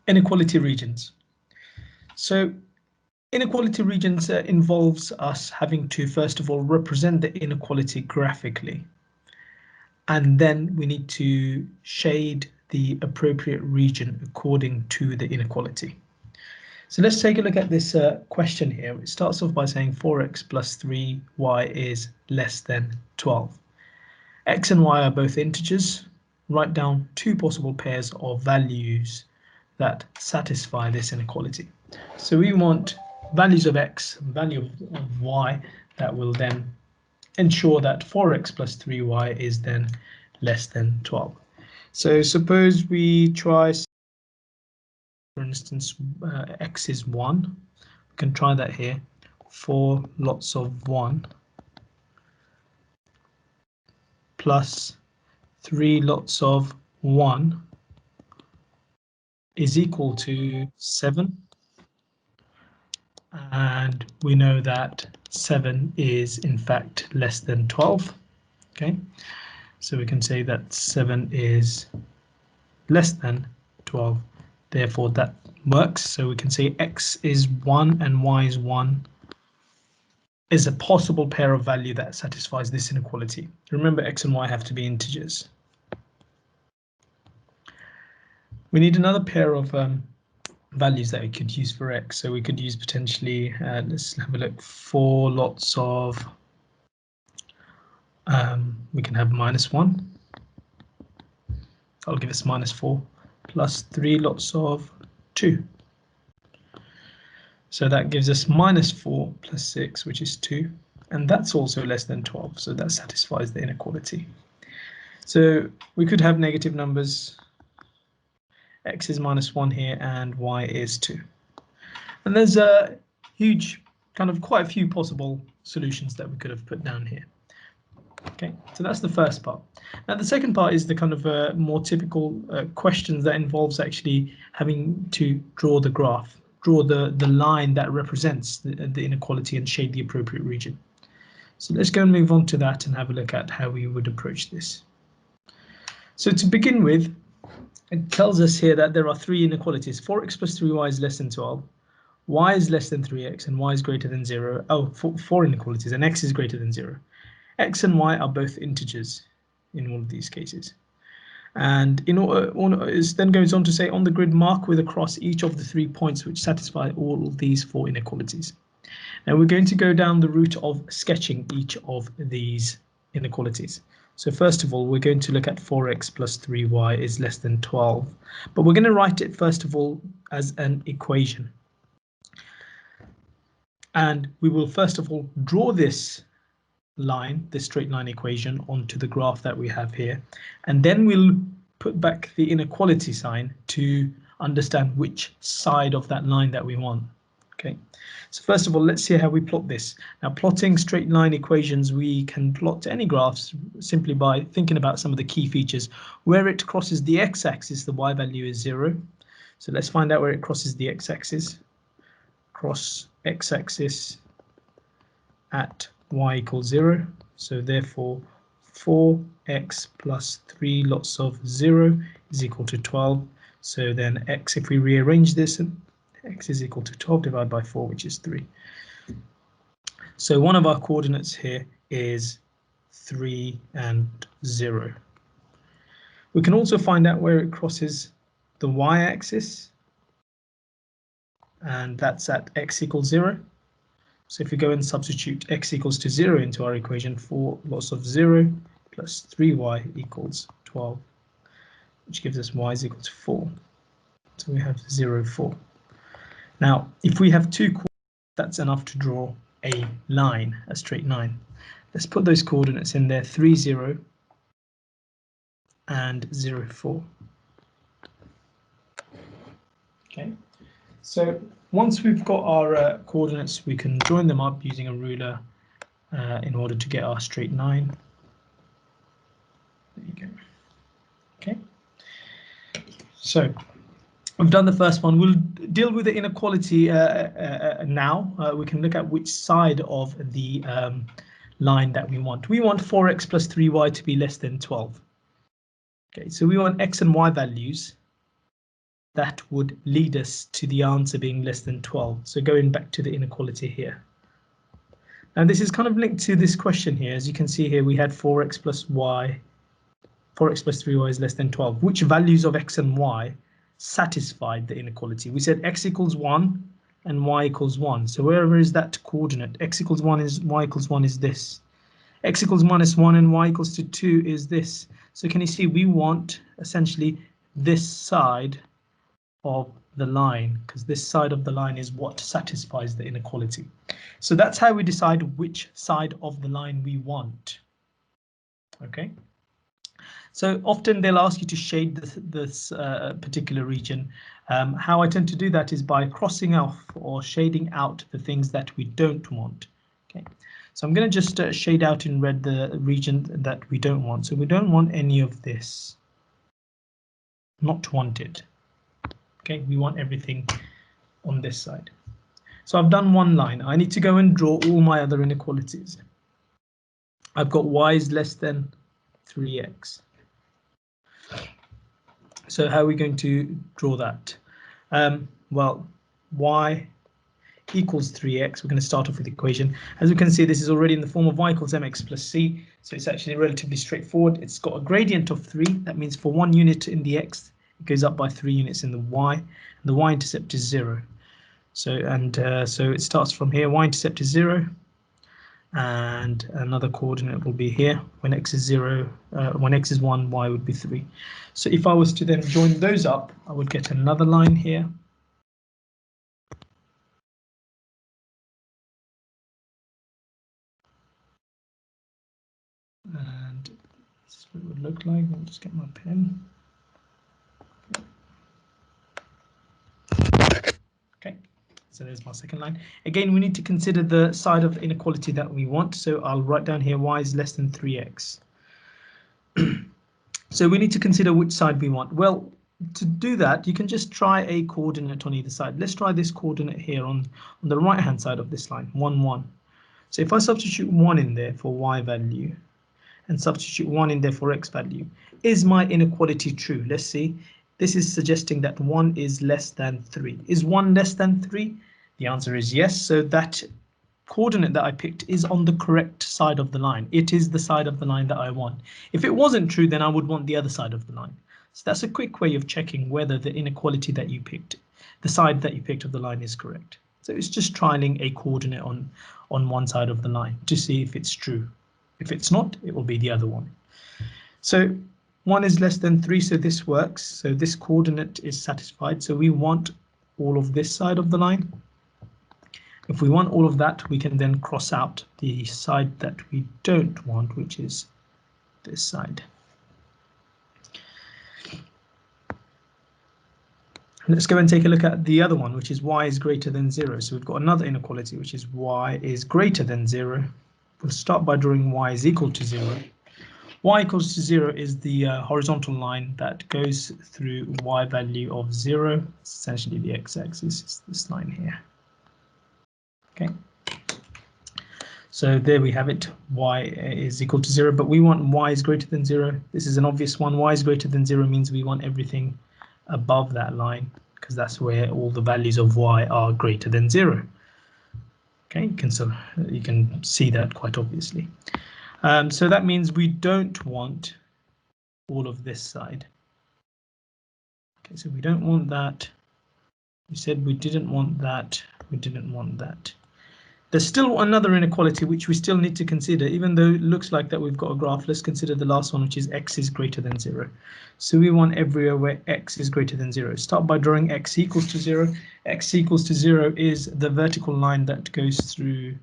Inequality regions. So inequality regions involves us having to first of all represent the inequality graphically, and then we need to shade the appropriate region according to the inequality. So let's take a look at this question here. It starts off by saying 4x plus 3y is less than 12. X and y are both integers. Write down two possible pairs of values that satisfy this inequality. So we want values of x and value of y that will then ensure that 4x plus 3y is then less than 12. So suppose we try, for instance, x is 1. We can try that here. 4 lots of 1 plus 3 lots of 1 is equal to 7. And we know that 7 is in fact less than 12. Okay, so we can say that 7 is less than 12. Therefore, that works. So we can say x is 1 and y is 1 is a possible pair of value that satisfies this inequality. Remember, x and y have to be integers. We need another pair of values that we could use for x. So we could use potentially, let's have a look, 4 lots of, we can have -1. I'll give us -4 plus 3 lots of 2. So that gives us -4 plus 6, which is 2. And that's also less than 12. So that satisfies the inequality. So we could have negative numbers. X is -1 here and y is 2. And there's a huge, quite a few possible solutions that we could have put down here. Okay, so that's the first part. Now the second part is the more typical questions that involves actually having to draw the graph, draw the line that represents the inequality and shade the appropriate region. So let's go and move on to that and have a look at how we would approach this. So to begin with, it tells us here that there are 3 inequalities. 4x plus 3y is less than 12, y is less than 3x, and y is greater than 0. Oh, 4 inequalities, and x is greater than 0. X and y are both integers in all of these cases. And it then goes on to say, on the grid, mark with a cross each of the 3 points which satisfy all of these 4 inequalities. Now we're going to go down the route of sketching each of these inequalities. So first of all, we're going to look at 4x plus 3y is less than 12, but we're going to write it first of all as an equation. And we will first of all draw this line, this straight line equation, onto the graph that we have here, and then we'll put back the inequality sign to understand which side of that line that we want. Okay, so first of all, let's see how we plot this. Now, plotting straight line equations, we can plot any graphs simply by thinking about some of the key features. Where it crosses the x-axis, the y value is 0. So let's find out where it crosses the x-axis. Cross x-axis at y equals 0. So therefore, 4x plus 3 lots of 0 is equal to 12. So then x, if we rearrange this, x is equal to 12 divided by 4, which is 3. So one of our coordinates here is 3 and 0. We can also find out where it crosses the y-axis, and that's at x equals 0. So if we go and substitute x equals to 0 into our equation, 4 lots of 0 plus 3y equals 12, which gives us y is equal to 4. So we have 0, 4. Now, if we have 2 coordinates, that's enough to draw a line, a straight line. Let's put those coordinates in there, 3, 0 and 0, 4. Okay, so once we've got our coordinates, we can join them up using a ruler in order to get our straight line. There you go. Okay, so we've done the first one. We'll deal with the inequality now. We can look at which side of the line that we want. We want 4x plus 3y to be less than 12. Okay, so we want x and y values that would lead us to the answer being less than 12. So going back to the inequality here. And this is kind of linked to this question here. As you can see here, we had 4x plus y, 4x plus 3y is less than 12. Which values of x and y satisfied the inequality? We said x equals 1 and y equals 1. So wherever is that coordinate, x equals 1 is y equals 1 is this. X equals minus 1 and y equals to 2 is this. So can you see we want essentially this side of the line, because this side of the line is what satisfies the inequality. So that's how we decide which side of the line we want. Okay. So often they'll ask you to shade this particular region. How I tend to do that is by crossing off or shading out the things that we don't want. Okay. So I'm going to just shade out in red the region that we don't want. So we don't want any of this. Not wanted. Okay, we want everything on this side. So I've done one line. I need to go and draw all my other inequalities. I've got y is less than 3x. So how are we going to draw that? Well, y equals 3x. We're going to start off with the equation. As we can see, this is already in the form of y equals mx plus c. So it's actually relatively straightforward. It's got a gradient of 3. That means for 1 unit in the x, it goes up by 3 units in the y. And the y-intercept is 0. So so it starts from here. Y-intercept is 0. And another coordinate will be here. When x is 0, when x is 1, y would be 3. So if I was to then join those up, I would get another line here. And this is what it would look like. I'll just get my pen. Okay, so there's my second line. Again, we need to consider the side of the inequality that we want. So I'll write down here y is less than 3x. So we need to consider which side we want. Well, to do that, you can just try a coordinate on either side. Let's try this coordinate here on the right hand side of this line, 1, 1. So if I substitute 1 in there for y value and substitute 1 in there for x value, is my inequality true? Let's see. This is suggesting that 1 is less than 3. Is 1 less than 3? The answer is yes. So that coordinate that I picked is on the correct side of the line. It is the side of the line that I want. If it wasn't true, then I would want the other side of the line. So that's a quick way of checking whether the inequality that you picked, the side that you picked of the line, is correct. So it's just trialing a coordinate on one side of the line to see if it's true. If it's not, it will be the other one. So 1 is less than 3, so this works. So this coordinate is satisfied. So we want all of this side of the line. If we want all of that, we can then cross out the side that we don't want, which is this side. Let's go and take a look at the other one, which is y is greater than 0. So we've got another inequality, which is y is greater than 0. We'll start by drawing y is equal to 0. Y equals to 0 is the horizontal line that goes through y value of 0. It's essentially the x-axis, is this line here. Okay. So there we have it. Y is equal to 0, but we want y is greater than 0. This is an obvious one. Y is greater than 0 means we want everything above that line, because that's where all the values of y are greater than 0. Okay, you can see that quite obviously. So that means we don't want all of this side. Okay, so we don't want that. We said we didn't want that. We didn't want that. There's still another inequality which we still need to consider, even though it looks like that we've got a graph. Let's consider the last one, which is x is greater than 0. So we want everywhere where x is greater than 0. Start by drawing x equals to 0. X equals to 0 is the vertical line that goes through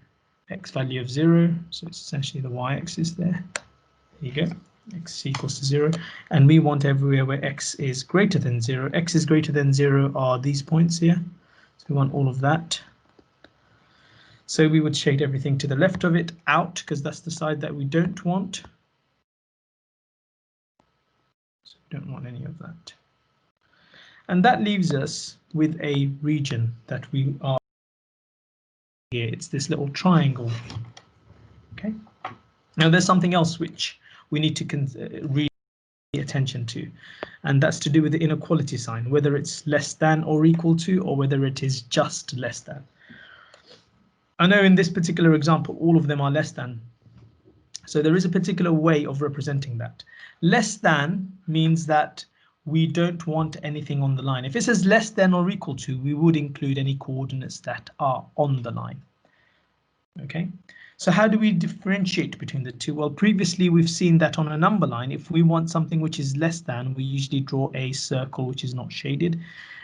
x value of 0. So it's essentially the y-axis there. There you go. X equals to 0. And we want everywhere where x is greater than 0. X is greater than 0 are these points here. So we want all of that. So we would shade everything to the left of it out, because that's the side that we don't want. So we don't want any of that. And that leaves us with a region that we are here. It's this little triangle. Okay. Now there's something else which we need to read. attention to, and that's to do with the inequality sign, whether it's less than or equal to, or whether it is just less than. I know in this particular example, all of them are less than. So there is a particular way of representing that. Less than means that we don't want anything on the line. If it says less than or equal to, we would include any coordinates that are on the line. Okay, so how do we differentiate between the two? Well, previously we've seen that on a number line, if we want something which is less than, we usually draw a circle which is not shaded.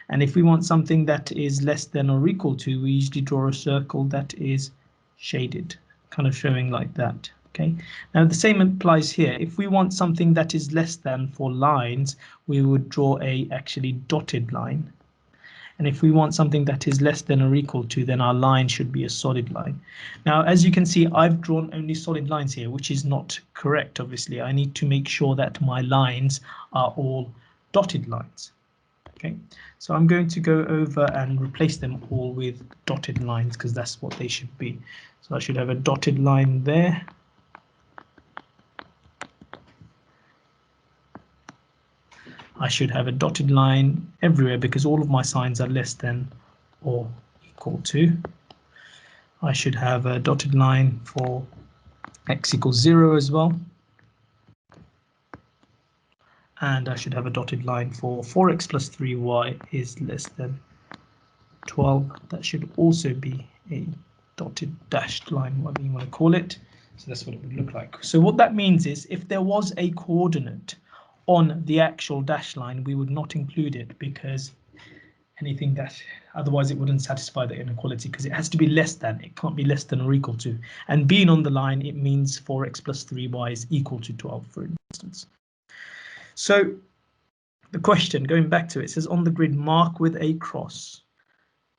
And if we want something that is less than or equal to, we usually draw a circle that is shaded, kind of showing like that. Okay, now the same applies here. If we want something that is less than for lines, we would draw a actually dotted line. And if we want something that is less than or equal to, then our line should be a solid line. Now, as you can see, I've drawn only solid lines here, which is not correct. Obviously, I need to make sure that my lines are all dotted lines. Okay, so I'm going to go over and replace them all with dotted lines because that's what they should be. So I should have a dotted line there. I should have a dotted line everywhere because all of my signs are less than or equal to. I should have a dotted line for x equals 0 as well. And I should have a dotted line for 4x plus 3y is less than 12. That should also be a dotted dashed line, whatever you want to call it. So that's what it would look like. So what that means is if there was a coordinate on the actual dash line, we would not include it because anything that otherwise it wouldn't satisfy the inequality because it has to be less than. It can't be less than or equal to. And being on the line, it means 4x plus 3y is equal to 12, for instance. So the question, going back to it, says on the grid, mark with a cross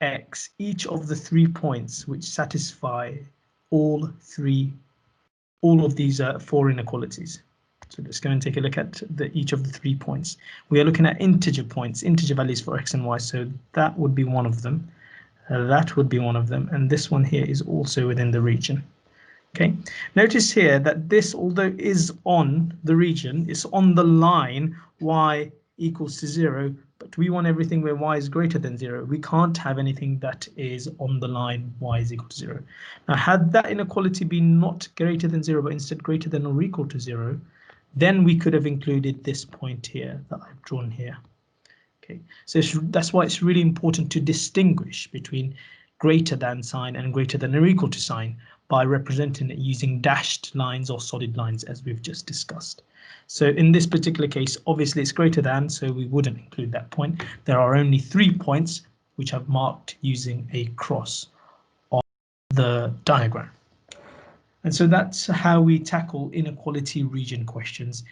x each of the 3 points which satisfy all of these 4 inequalities. So let's go and take a look at each of the 3 points. We are looking at integer points, integer values for x and y. So that would be one of them. That would be one of them. And this one here is also within the region. Okay, notice here that this, although is on the region, it's on the line y equals to 0, but we want everything where y is greater than 0. We can't have anything that is on the line y is equal to 0. Now, had that inequality been not greater than 0, but instead greater than or equal to 0, then we could have included this point here that I've drawn here. Okay, so that's why it's really important to distinguish between greater than sign and greater than or equal to sign by representing it using dashed lines or solid lines, as we've just discussed. So in this particular case, obviously it's greater than, so we wouldn't include that point. There are only 3 points which I've marked using a cross on the diagram. And so that's how we tackle inequality region questions